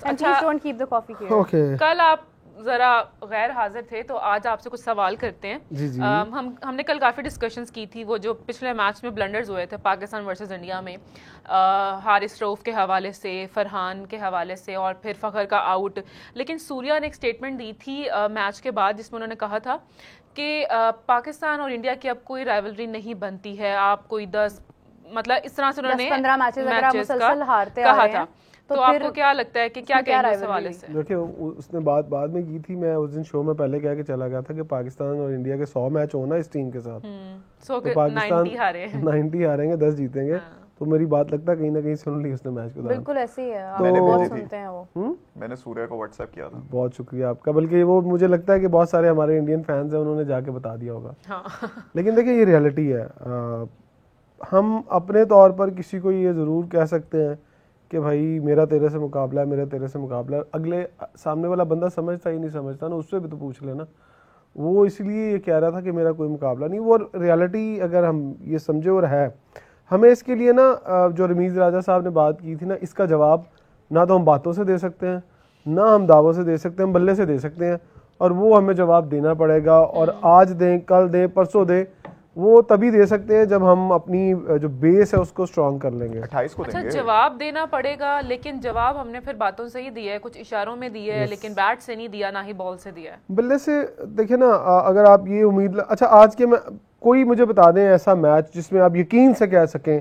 And please don't keep the coffee here. Okay. कल आप जरा गैर हाजिर थे तो आज आपसे कुछ सवाल करते हैं। जी जी। हमने कल काफ़ी डिस्कशंस की थी, वो जो पिछले मैच में ब्लंडर्स हुए थे पाकिस्तान वर्सेस इंडिया में, हारिस रऊफ के हवाले से, फरहान के हवाले से और फिर फ़खर का आउट। लेकिन सूर्या ने एक स्टेटमेंट दी थी मैच के बाद जिसमें उन्होंने कहा था कि पाकिस्तान और इंडिया की अब कोई राइवलरी नहीं बनती है, आप कोई 10 मतलब इस तरह से उन्होंने 10-15 मैचेस अगर आप मुसलसल हारते आ कहा रहे हैं था। तो आपको क्या लगता है कि क्या कहेंगे इस हवाले से? देखिए उसने बात बाद में की थी, मैं उस दिन शो में पहले कह के चला गया था कि पाकिस्तान और इंडिया के 100 मैच होना इस टीम के साथ, तो पाकिस्तान 90 हारे हैं, 90 हारेंगे 10 जीतेंगे। तो मेरी बात लगता है कहीं ना कहीं सुन ली उसने मैच के दौरान। बिल्कुल ऐसे ही है, आप मैंने बहुत भेजी थी। सुनते हैं वो। मैंने सूर्या को व्हाट्सएप किया था। बहुत शुक्रिया आपका, बल्कि वो मुझे लगता है कि बहुत सारे हमारे इंडियन फैंस हैं उन्होंने जाके बता दिया होगा। हाँ। लेकिन देखिए ये रियलिटी है। हम अपने तौर पर किसी को ये ज़रूर कह सकते हैं कि भाई मेरा तेरे से मुकाबला है, मेरा तेरे से मुकाबला है। अगले सामने वाला बंदा समझता ही नहीं समझता ना, उससे भी तो पूछ लेना। वो इसलिए ये कह रहा था कि मेरा कोई मुकाबला नहीं। वो रियलिटी अगर हम ये समझे और है, हमें इसके लिए ना जो रमीज़ राजा साहब ने बात की थी ना, इसका जवाब ना तो हम बातों से दे सकते हैं, ना हम दावों से दे सकते हैं, हम बल्ले से दे सकते हैं। और वो हमें जवाब देना पड़ेगा, और आज दें, कल दें, परसों दें, वो तभी दे सकते हैं जब हम अपनी जो बेस है उसको स्ट्रॉन्ग कर लेंगे। 28 को देंगे। अच्छा, जवाब देना पड़ेगा, लेकिन जवाब हमने फिर बातों से ही दिया है, कुछ इशारों में दिया है, लेकिन बैट से नहीं दिया, ना ही बॉल से दिया है। बल्ले से देखिए ना, अगर आप ये उम्मीद अच्छा आज के कोई मुझे बता दें ऐसा मैच जिसमें आप यकीन से कह सकें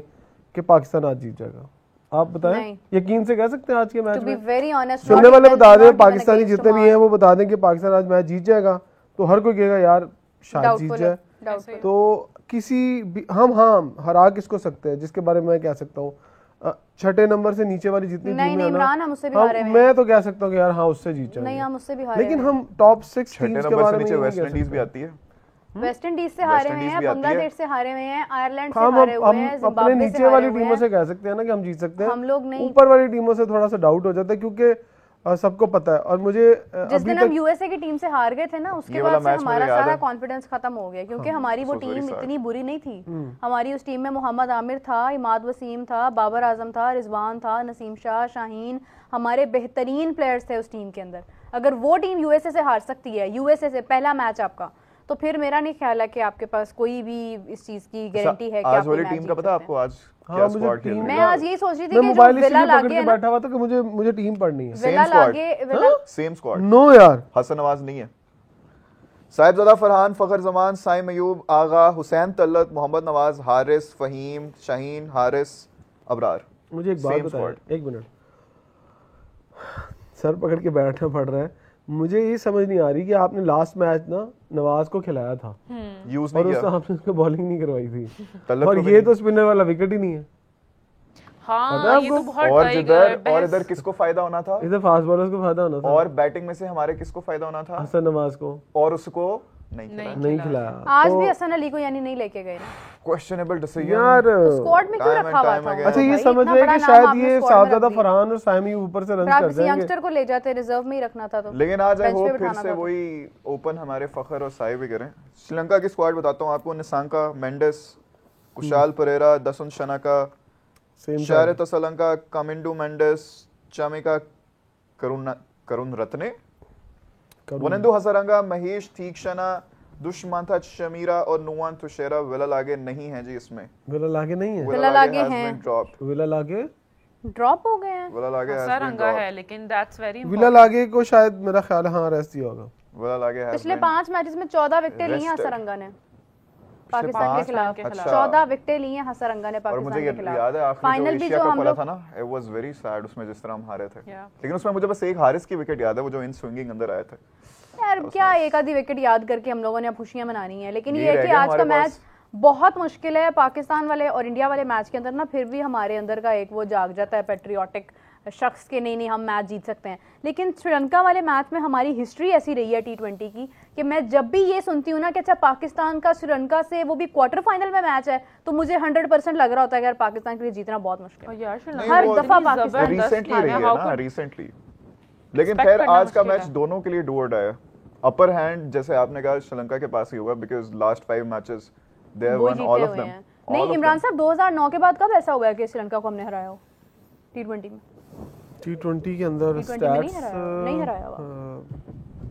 कि पाकिस्तान आज जीत जाएगा, आप बताएं। यकीन से कह सकते हैं आज के मैच में? वेरी ऑनेस्ट, सुनने वाले बता दें, पाकिस्तानी जितने भी हैं वो बता दें कि पाकिस्तान आज मैच जीत जाएगा, तो हर कोई कहेगा यार शायद जीत जाए। तो किसी भी हम हरा किसको सकते हैं, जिसके बारे में मैं कह सकता हूँ छठे नंबर से नीचे वाली जितनी टीमें हैं ना, मैं तो कह सकता हूँ कि यार हाँ उससे जीत जाएंगे। नहीं, हम उससे भी हारे, लेकिन हम टॉप 6 टीम्स के बारे में नहीं वेस्ट इंडीज भी आती है, वेस्ट इंडीज से हारे हुए हैं, बांग्लादेश से हारे हुए हैं, आयरलैंड से हारे हुए हैं, अपने नीचे वाली टीमों से कह सकते हैं ना कि हम जीत सकते हैं। हम लोग नहीं, ऊपर वाली टीमों से थोड़ा सा डाउट हो जाता है, क्योंकि सबको पता है। और मुझे जिस दिन हम यूएसए की टीम से हार गए थे ना, उसके बाद से हमारा सारा कॉन्फिडेंस खत्म हो गया, क्योंकि हमारी वो टीम इतनी बुरी नहीं थी। हमारी उस टीम में मोहम्मद आमिर था, इमाद वसीम था, बाबर आजम था, रिजवान था, नसीम शाह, शाहीन, हमारे बेहतरीन प्लेयर्स थे उस टीम के अंदर। अगर वो टीम यूएसए से हार सकती है, यूएसए से पहला मैच आपका, तो फिर मेरा नहीं ख्याल है कि आपके पास कोई भी इस चीज की गारंटी है कि आज वाली टीम का पता आपको आज क्या स्क्वाड खेल रही है? मैं आज यही सोच रही थी कि मोबाइल जो विला लागे पे बैठा हुआ था कि मुझे टीम पढ़नी है। Same squad. नो यार, हसन नवाज नहीं है, साहिबजादा फरहान, फखर जमान, साइम अयूब, आगा, हुसैन तल्लत, मोहम्मद नवाज, हारिस, फहीम, शाहीन, हारिस, अबरार। मुझे एक बात बताइए, एक मिनट, सर पकड़ के बैठना पड़ रहा है। मुझे ये समझ नहीं आ रही कि आपने लास्ट मैच ना नवाज को खिलाया था, यूज और नहीं उसने आपने उसको बॉलिंग नहीं करवाई थी, तल्लत और ये तो स्पिनर वाला विकेट ही नहीं है। हाँ, ये तो बहुत और इधर किसको फायदा होना था? इधर फास्ट बॉलर्स को फायदा होना था, और बैटिंग में से हमारे किसको फायदा होना था? हसन नवाज को, और उसको नहीं खिलाया। आज भी हसन अली को यानी नहीं लेके गए ना, क्वेश्चनेबल डिसीजन यार, स्क्वाड में क्यों रखा हुआ था? अच्छा ये समझ रहे हैं कि शायद ये साहबजादा फरहान और साइमी ऊपर से रन कर जाएंगे, यंगस्टर को ले जाते, रिजर्व में ही रखना था। तो लेकिन आज आई होप फिर से वही ओपन हमारे फखर और साइब भी करें। श्रीलंका की स्क्वाड बताता हूं आपको, निसांका, मेंडिस, कुशाल परेरा, दसुन शनाका, शारित असलंका, कामिंडू मेंडिस, चामिका करुण रत्ने, वनेंदु हसरंगा, महेश तीक्षणा, दुष्मंथा शमीरा और नुवान तुशेरा। विला लागे नहीं है जी इसमें, विला लागे नहीं है, विला लागे हैं, विला लागे ड्रॉप हो गए हैं, विला लागे हसरंगा है, लेकिन दैट्स वेरी विला लागे को शायद मेरा ख्याल है रेस्ट दिया होगा। विला लागे पिछले 5 मैचेस में 14 विकेटें ली हैं हसरंगा ने पाकिस्तान के खिलाफ, 14 विकेटें ली हैं हसरंगा ने पाकिस्तान के खिलाफ। याद है फाइनल भी जो हम लोग था ना, इट वाज वेरी सैड उसमें जिस तरह हम हारे थे, लेकिन उसमें मुझे बस एक हारिस की विकेट याद है, वो जो इन स्विंगिंग अंदर आए थे। यार क्या एक आधी विकेट याद करके हम लोगों ने खुशियां मनानी है, लेकिन ये है कि आज का मैच बहुत मुश्किल है। पाकिस्तान वाले और इंडिया वाले मैच के अंदर ना फिर भी हमारे अंदर का एक वो जाग जाता है पैट्रियोटिक शख्स के, नहीं हम मैच जीत सकते हैं। लेकिन श्रीलंका वाले मैच में हमारी हिस्ट्री ऐसी रही है T20 की कि मैं जब भी ये सुनती हूँ ना कि अच्छा पाकिस्तान का श्रीलंका से वो भी क्वार्टर फाइनल में मैच है, तो मुझे 100% लग रहा होता है कि यार पाकिस्तान के लिए जीतना बहुत मुश्किल है। हर दफा पाकिस्तान रिसेंटली रही है ना, रिसेंटली। लेकिन खैर आज का मैच दोनों के लिए डू और डाई है। अपर हैंड जैसे आपने कहा श्रीलंका के पास ही होगा, because last 5 matches they have one all of them. नहीं इमरान साहब 2009 के बाद कब ऐसा हुआ है कि श्रीलंका को हमने हराया हो T20 में? T20 के अंदर T20 में स्टैट्स नहीं हराया हुआ।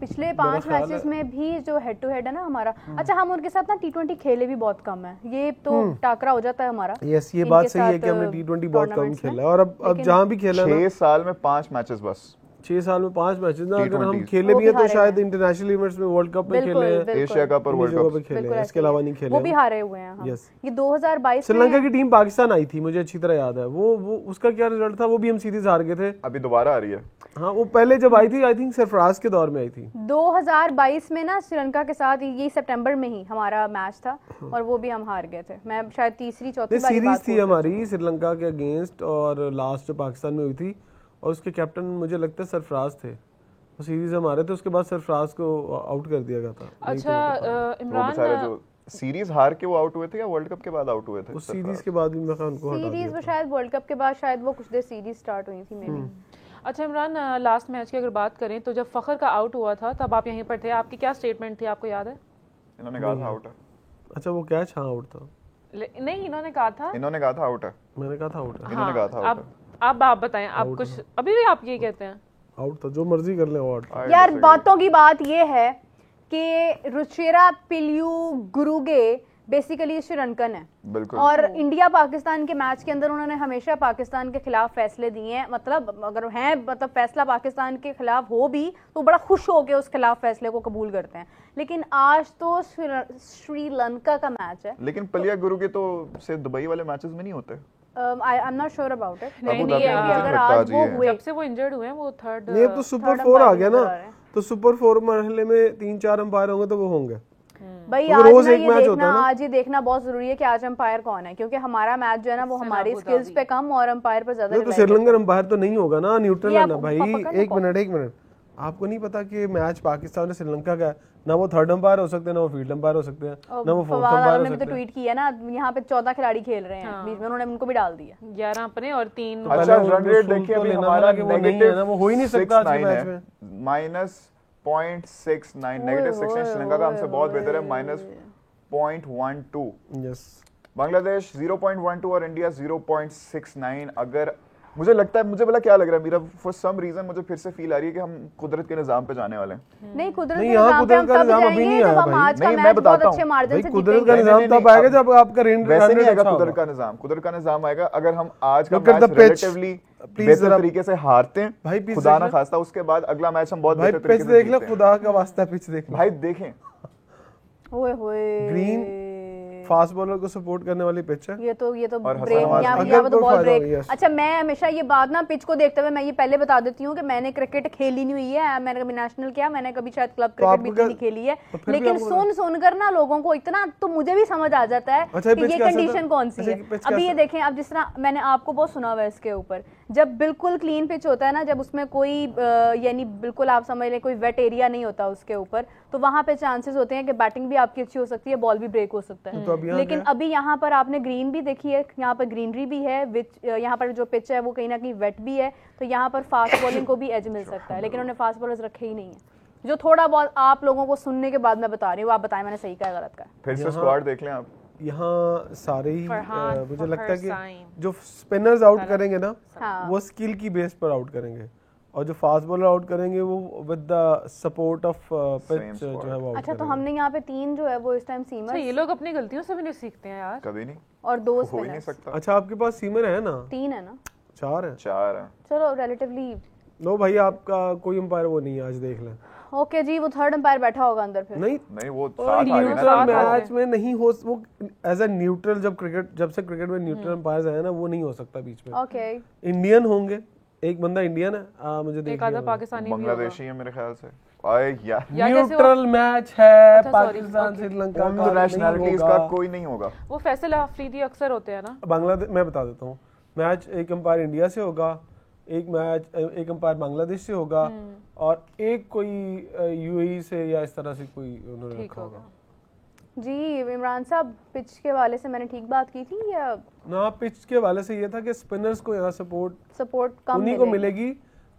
पिछले 5 मैचेस में भी जो हेड टू हेड है ना हमारा, अच्छा हम उनके साथ ना T20 खेले भी बहुत कम है, ये तो टाकरा हो जाता है हमारा। यस, ये बात सही है कि हमने T20 बहुत कम खेला है, और अब जहाँ भी खेला ना 6 साल में 5 मैचेस बस, 6 साल में 5 मैचेस ना, अगर हम खेले भी हैं तो शायद इंटरनेशनल इवेंट्स में, वर्ल्ड कप में खेले हैं, एशिया कप और वर्ल्ड कप में खेले हैं, इसके अलावा नहीं खेले। वो भी हारे हुए हैं हम। यस, ये 2022 श्रीलंका की टीम पाकिस्तान आई थी, मुझे अच्छी तरह याद है। वो उसका क्या रिजल्ट था, वो भी हम सीरीज हार गए थे। अभी दोबारा आ रही है। हाँ, वो पहले जब आई थी आई थिंक सरफराज के दौर में आई थी 2022 में ना, श्रीलंका के साथ ये सितंबर में ही हमारा मैच था और वो भी हम हार गए थे। मैं शायद तीसरी चौथी बार सीरीज थी हमारी श्रीलंका के अगेंस्ट, और लास्ट जो पाकिस्तान में हुई थी, और उसके कैप्टन मुझे लगता है सरफराज थे। वो सीरीज हमारे थे, उसके बाद सरफराज को आउट कर दिया गया था। अच्छा इमरान, जो सीरीज हार के वो आउट हुए थे या वर्ल्ड कप के बाद आउट हुए थे? उस सीरीज के बाद भी मैं उनको हटा दिया सीरीज वो शायद वर्ल्ड कप के बाद, शायद वो कुछ देर सीरीज स्टार्ट हुई थी मेबी। अच्छा इमरान, लास्ट मैच की अगर बात करें तो जब फखर का आउट हुआ था तब आप यहीं पर थे, आपकी क्या स्टेटमेंट थी, आपको याद है? इन्होंने कहा था आउट है। अच्छा, वो कैच हाँ आउट था? नहीं, इन्होंने कहा था आउट है। मैंने कहा था आउट है। इन्होंने कहा था आउट है। आप बताएं, आप कुछ अभी भी आप यही कहते हैं? आउट था, जो मर्जी कर ले आउट। यार बातों की बात ये है कि रुचिरा पिल्यू गुरुगे बेसिकली श्रीलंकन है, बिल्कुल। और इंडिया पाकिस्तान के मैच के अंदर उन्होंने हमेशा पाकिस्तान के खिलाफ फैसले दिए हैं। मतलब अगर हैं, मतलब फैसला पाकिस्तान के खिलाफ हो भी तो बड़ा खुश होकर उस खिलाफ फैसले को कबूल करते हैं। लेकिन आज तो श्रीलंका का मैच है। लेकिन पलिया गुरु के तो सिर्फ दुबई वाले मैचेस में नहीं होते। I am not sure about it. नहीं, अगर आज वो हुए, जब से वो इंजर्ड हुए हैं, वो थर्ड नहीं, तो सुपर 4 आ गया ना, तो सुपर 4 मरहले में 3-4 अंपायर होंगे तो वो होंगे भाई। आज रोज ना एक ये मैच देखना, होता है ना? आज ये देखना बहुत जरूरी है कि आज अंपायर कौन है, क्योंकि हमारा मैच जो है ना वो हमारी स्किल्स पे कम और अंपायर पर ज्यादा। तो श्रीलंका अंपायर तो नहीं होगा ना, न्यूट्रल है ना भाई। एक मिनट, आपको नहीं पता कि मैच पाकिस्तान और श्रीलंका का है? ना वो थर्ड अंपायर हो सकते हैं, ना वो फील्ड अंपायर हो सकते हैं, ना वो फोर्थ अंपायर हो सकते हैं। ट्वीट किया ना, यहाँ पे 14 खिलाड़ी खेल रहे हैं बीच में, उन्होंने उनको भी डाल दिया। 11 अपने और 3। अच्छा, रन रेट देखिए अभी हमारा नेगेटिव है ना, वो हो ही नहीं सकता आज के मैच में। -0.69 नेगेटिव सेक्शन श्रीलंका का हमसे बहुत बेहतर है, -0.12। यस, बांग्लादेश 0.12 और इंडिया 0.69। अगर मुझे लगता है, मुझे बोला क्या लग रहा है, मेरा फॉर सम रीजन मुझे फिर से फील आ रही है कि हम कुदरत के निजाम पे जाने वाले हैं। नहीं, कुदरत नहीं, के यहाँ निजाम पे हम कुदरत का तब निजाम अभी जाएंगे नहीं जब आया हम भाई। आज का नहीं, मैं मैच बहुत बताता अच्छे हूँ। मार्जिन से कुदरत का जीतेंगे। निजाम तब आएगा जब आपका रेन वैसे नहीं आएगा अच्छा कुदरत होगा। का निजाम। कुदरत का निजाम आएगा अगर हम आज का Look at match the pitch. Relatively Please बेहतर जरा- तरीके से हारते हैं, भाई pitch खुदा देख ना ले। खास्ता, उसके बाद अगला मैच हम बहुत भाई बेहतर पिच तरीके से देख ले, जीतते हैं। खुदा का वास्ता पिच देख ले भाई देखें, ओए होए, ग्रीन फास्ट बॉलर को सपोर्ट करने वाली पिच है। ये तो और हसन ब्रेक, नवाज यहाँ का यहाँ पे तो अगर बॉल कोई ब्रेक। फायदा हो, yes। अच्छा, मैं हमेशा ये बात ना पिच को देखते हुए मैं ये पहले बता देती हूँ कि मैंने क्रिकेट खेली नहीं हुई है, मैंने कभी नेशनल किया, मैंने कभी शायद क्लब क्रिकेट भी आपको नहीं खेली है, तो फिर भी लेकिन आपको सुन कर ना लोगों को इतना तो मुझे भी समझ आ जाता है अच्छा, कि पिच ये कैसा था? कंडीशन कौन सी अच्छा, है। पिच अभी ये कैसा? देखें, अब जिस तरह मैंने आपको बहुत सुना हुआ है इसके ऊपर, जब बिल्कुल क्लीन पिच होता है ना, जब उसमें कोई यानी बिल्कुल आप समझ लें कोई वेट एरिया नहीं होता उसके ऊपर, तो वहां पे चांसेस होते हैं कि बैटिंग भी आपकी अच्छी हो सकती है, बॉल भी ब्रेक हो सकता है। तो अब यहाँ लेकिन अभी यहाँ पर आपने ग्रीन भी देखी है, यहाँ पर ग्रीनरी भी है, यहाँ पर जो पिच है वो कहीं ना कहीं वेट भी है, तो यहाँ पर फास्ट बॉलिंग को भी एज मिल सकता है, लेकिन उन्होंने फास्ट बॉलर्स रखे ही नहीं है। जो थोड़ा बहुत आप लोगों को सुनने के बाद मैं बता रही हूँ, आप बताएं मैंने सही कहा गलत कहा। फिर से स्क्वाड देख लें आप। यहाँ सारे ही फरहान, मुझे लगता है कि साइम, जो स्पिनर्स आउट करेंगे ना, हाँ। वो स्किल की बेस पर आउट करेंगे, और जो फास्ट बॉलर आउट करेंगे वो with the support of pitch जो है वो आउट अच्छा, तो हमने यहाँ पे 3 जो है वो इस टाइम सीमर, ये लोग अपनी गलतियों से भी नहीं सीखते हैं यार, कभी नहीं, और 2 हो ही नहीं स्पिनर्स। सकता। अच्छा, आपके पास सीमर है ना? 3 है ना? 4 है। 4 है। चलो रिलेटिवली नो भाई, आपका कोई अंपायर वो नहीं है, आज देख लें। ओके जी, वो थर्ड अंपायर बैठा होगा अंदर फिर। नहीं, वो साथ आ गए न्यूट्रल ना। मैच में नहीं हो, वो एज अ न्यूट्रल, जब से क्रिकेट में न्यूट्रल अंपायर्स आए ना, वो नहीं हो सकता बीच में। ओके, इंडियन होंगे, एक बंदा इंडियन है, मुझे देख एक आधा पाकिस्तानी भी होगा। बांग्लादेशी है मेरे ख्याल से। आए यार, न्यूट्रल मैच है, अच्छा, sorry, पाकिस्तान श्रीलंका उन का नेशनलिटीज का कोई नहीं होगा। वो फैसल अफरीदी अक्सर होते हैं ना। बांग्लादेश, मैं बता देता हूँ, मैच एक अंपायर इंडिया से होगा, एक अंपायर बांग्लादेश से होगा, और एक कोई यूएई से या इस तरह से कोई उन्होंने रखा होगा। जी इमरान साहब, पिच के हवाले से मैंने ठीक बात की थी या? ना, पिच के हवाले से ये था कि स्पिनर्स को यहाँ सपोर्ट कम उन्हीं को मिलेगी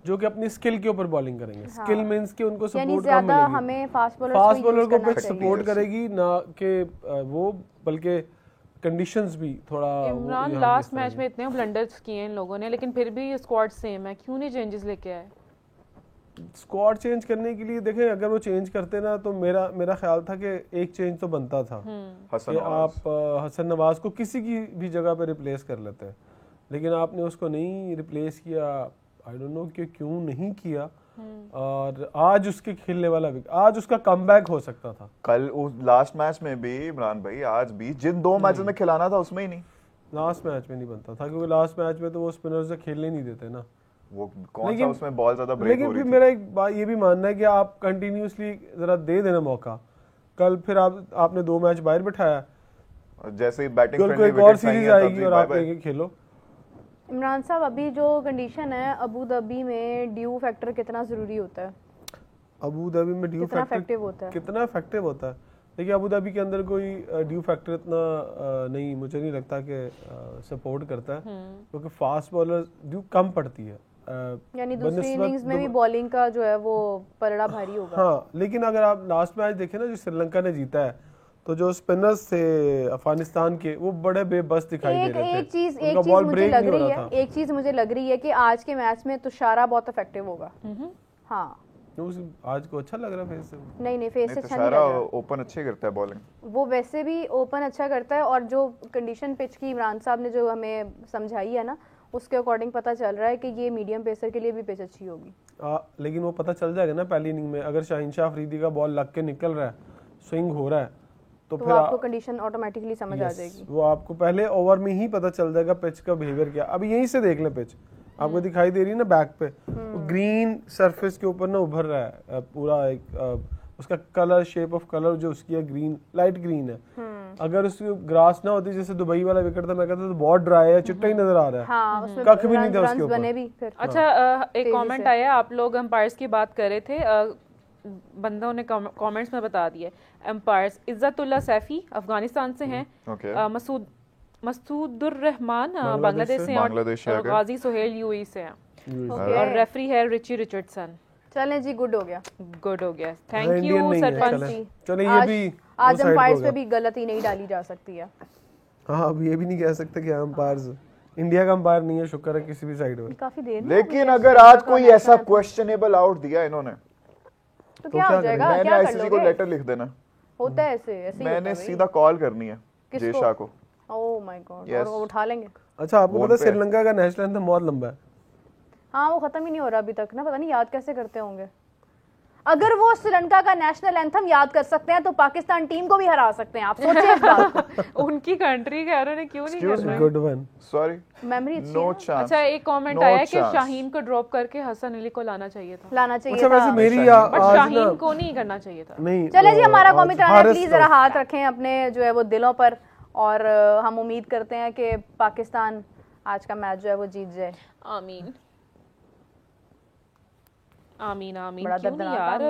जो कि अपनी स्किल के ऊपर बॉलिंग करेंगे। स्किल मींस कि उनको यानी सपोर्ट कम ज्यादा मिलेगी। हमें फास्ट बॉलर को पिच चाहिए। सपोर्ट करेगी ना कि वो, बल्कि कंडीशंस भी थोड़ा इमरान लास्ट मैच में इतने ब्लंडर्स किए हैं इन लोगों ने, लेकिन फिर भी स्क्वाड सेम है, क्यों नहीं चेंजेस लेके आए? स्क्वाड चेंज करने के लिए देखें, अगर वो चेंज करते ना तो मेरा ख्याल था कि एक चेंज तो बनता था कि आप हसन नवाज को किसी की भी जगह पे रिप्लेस कर लेते हैं, लेकिन आपने उसको नहीं रिप्लेस किया। आई डोंट नो कि क्यों नहीं किया। और आज उसके खेलने वाला आज उसका कमबैक हो सकता था। कल उस लास्ट मैच में भी इमरान भाई, आज भी जिन 2 मैचेस में खिलाना था उसमें ही नहीं, लास्ट मैच में नहीं बनता था, क्योंकि लास्ट मैच में तो वो स्पिनर से खेलने नहीं देते ना। वो कौन सा उसमें बॉल ज्यादा ब्रेक हो रही थी। लेकिन मेरा एक बात ये भी मानना है कि आप कंटिन्यूसली जरा दे देना मौका। कल फिर आपने 2 मैच बाहर बिठाया, जैसे ही बैटिंग फ्रेंडली एक और सीरीज आएगी और आप एक खेलो। इमरान साहब, अभी जो कंडीशन है अबू धाबी में, ड्यू फैक्टर कितना जरूरी होता है? अबू धाबी में ड्यू फैक्टर कितना इफेक्टिव होता है? देखिए, अबू धाबी के अंदर कोई ड्यू फैक्टर इतना नहीं, मुझे नहीं लगता कि सपोर्ट करता है, क्योंकि फास्ट बॉलर ड्यू कम पड़ती है। यानी दूसरी इनिंग्स में भी बॉलिंग का जो है वो पलड़ा भारी होगा। हाँ, लेकिन अगर आप लास्ट मैच देखें ना, जो श्रीलंका ने जीता है, तो जो स्पिनर्स थे अफगानिस्तान के, वो बड़े बेबस दिखाई दे रहे थे। एक चीज मुझे लग रही है कि आज के मैच में तुषारा बहुत इफेक्टिव होगा। हाँ, आज को अच्छा लग रहा है फेस से। नहीं फेस से अच्छा नहीं लग रहा। ओपन अच्छे करता है बॉलिंग, वो वैसे भी ओपन अच्छा करता है, और जो कंडीशन पिच की इमरान साहब ने जो हमें समझाई है ना, उसके अकॉर्डिंग पता चल रहा है कि ये मीडियम पेसर के लिए भी पिच अच्छी होगी। लेकिन वो पता चल जाएगा ना पहली इनिंग में, अगर शाहीन शाह अफरीदी का बॉल लग के निकल रहा है, स्विंग हो रहा है, तो फिर आपको कंडीशन ऑटोमेटिकली समझ आ जाएगी। वो आपको पहले ओवर में ही पता चल जाएगा पिच का बिहेवियर क्या। अभी यहीं से देख लें, पिच आपको दिखाई दे रही है ना बैक पे, वो ग्रीन सरफेस के ऊपर ना उभर रहा है पूरा एक उसका कलर, शेप ऑफ कलर जो उसकी है ग्रीन, लाइट ग्रीन है। अगर उसकी ग्रास ना होती, जैसे दुबई वाला विकेट था, मैं कहता तो बहुत ड्राई है, चिट्टा ही नजर आ रहा है। हाँ, कख भी नहीं था उसके ऊपर। अच्छा, एक कमेंट आया, आप लोग अंपायर्स की बात कर रहे थे, बंदों ने कमेंट्स में बता दिए अंपायर्स। इज्जतुल्लाह सैफी अफगानिस्तान से हैं, मसूदुर रहमान बांग्लादेश से हैं, और गाजी सोहेल यूएई से हैं, और रेफरी है रिची रिचर्डसन। चलें जी, गुड हो गया। Thank you sarpanch ji. चलें, ये भी आज अंपायर्स पे भी गलती नहीं डाली जा सकती है। हाँ, अब ये भी नहीं कह सकते कि अंपायर्स इंडिया का अंपायर नहीं है, शुक्र है किसी भी साइड में। काफी देर, लेकिन अगर आज कोई ऐसा क्वेश्चनएबल आउट दिया इन्होंने, तो क्या हो जाएगा? मैंने आईसीसी को लेटर लिख देना। होता है ऐसे मैंने सीधा कॉल करनी है जय शाह को। ओह माय गॉड, और वो उठा लेंगे। अच्छा, आपको पता है श्रीलंका का नेशनल एंथम बहुत लंबा है। हाँ, वो खत्म ही नहीं हो रहा अभी तक ना, पता नहीं याद कैसे करते होंगे। अगर वो श्रीलंका का नेशनल एंथम याद कर सकते हैं तो पाकिस्तान टीम को भी हरा सकते हैं। आप सोचिए इस बात को। उनकी कंट्री के उन्होंने क्यों नहीं करना? Good one, sorry, memory no chance. अच्छा, एक कमेंट आया कि शाहीन को ड्रॉप करके हसन अली को लाना चाहिए था। अच्छा, वैसे मेरी बट शाहीन को नहीं करना चाहिए था। नहीं, चले जी, हमारा कॉमेंट आना, प्लीज जरा हाथ रखें अपने जो है वो दिलों पर, और हम उम्मीद करते हैं कि पाकिस्तान आज का मैच जो है वो जीत जाए। आमीन आमीन आमीन। क्यों नहीं यार,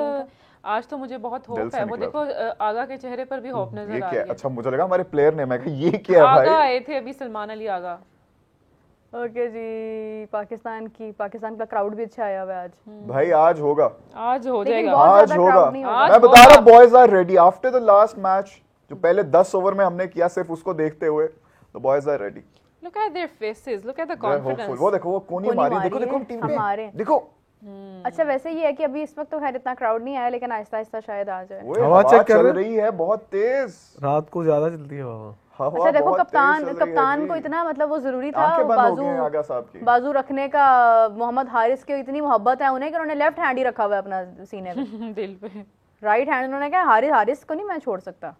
आज तो मुझे बहुत होप है। वो देखो, आगा के चेहरे पर भी होप नजर आ रही है। अच्छा, मुझे लगा हमारे प्लेयर ने, मैं कहा ये क्या है भाई? आगा आए थे अभी, सलमान अली आगा। ओके जी, पाकिस्तान का क्राउड भी अच्छा आया हुआ है आज। भाई आज होगा, आज हो जाएगा, आज होगा। मैं बता रहा हूं, boys are ready after the last match. जो पहले 10 ओवर में हमने किया सिर्फ उसको देखते हुए, the boys are ready. Look at their faces, look at the confidence. वो देखो, वो कोनी मारी, देखो टीम पे, देखो। अच्छा, वैसे ये है कि अभी इस वक्त तो खैर इतना क्राउड नहीं आया, लेकिन आहिस्ता आहिस्ता शायद आ जाए। हवा चेक कर रही है बहुत तेज, रात को ज्यादा चलती है हवा। अच्छा देखो, कप्तान को इतना मतलब वो जरूरी था बाजू रखने का। मोहम्मद हारिस के इतनी मोहब्बत है उन्हें कि उन्होंने लेफ्ट हैंड ही रखा हुआ है अपना सीने में, दिल पे। राइट हैंड उन्होंने कहा हारिस को नहीं मैं छोड़ सकता।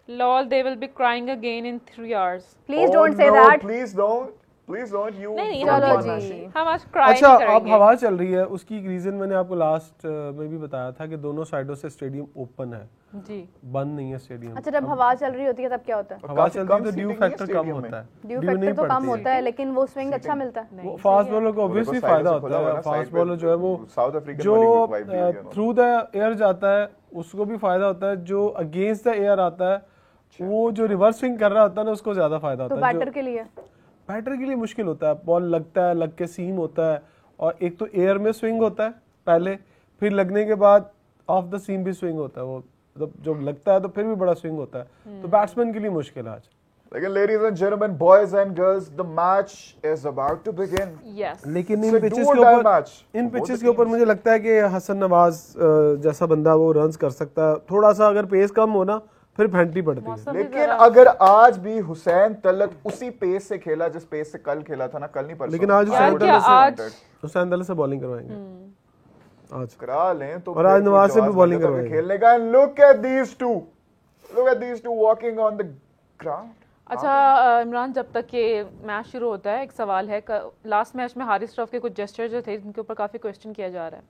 Lol, they will be crying again in 3 hours. Please don't say that. Please don't. You नहीं, चलो जी, हम आज क्राई अच्छा, अब हवा चल रही है, उसकी रीजन मैंने आपको लास्ट में भी बताया था कि दोनों साइडों से स्टेडियम ओपन है जी, बंद नहीं है स्टेडियम। अच्छा, जब हवा चल रही होती है तब क्या होता है? हवा चलती है तो ड्यू फैक्टर कम होता है। ड्यू फैक्टर तो कम होता है, लेकिन वो स्विंग अच्छा मिलता है। फास्ट बॉलर को ऑब्वियसली फायदा होता है। फास्ट बॉलर जो है वो जो थ्रू द एयर जाता है उसको भी फायदा होता है, जो अगेंस्ट द एयर आता है वो जो रिवर्स स्विंग कर रहा होता है ना उसको ज्यादा फायदा होता है। तो बैटर के लिए मुश्किल होता है, बॉल लगता है, लग के सीम होता है, और एक तो एयर में स्विंग होता है पहले, फिर लगने के बाद ऑफ द सीम भी स्विंग होता है। वो मतलब जब लगता है तो फिर भी बड़ा स्विंग होता है, तो बैट्समैन के लिए मुश्किल है आज। लेकिन ladies and gentlemen, boys and girls, the match is about to begin. Yes. लेकिन It's in a pitches do or के die ऊपर match. In Both pitches the के ऊपर teams. मुझे लगता है कि हसन नवाज जैसा बंदा वो रन्स कर सकता है। थोड़ा सा अगर पेस कम हो ना फिर फेंटी पड़ती है। मौसम भी लेकिन जरा- अगर आज भी हुसैन तलत उसी पेस से खेला जिस पेस से कल खेला था ना, कल नहीं परसों, लेकिन आज यार हुसैन क्या तलत आज से हुसैन तलत से बॉलिंग करवाएंगे आज। करा लें तो और आज फिर नवाज से भी जवाब bowling मिलता है करवाएंगे। खेलने का। And look at these two walking on the ground. अच्छा इमरान, जब तक ये मैच शुरू होता है, एक सवाल है, लास्ट मैच में हारिस रऊफ के कुछ जेस्चर जो थे जिनके ऊपर काफी क्वेश्चन किया जा रहा है।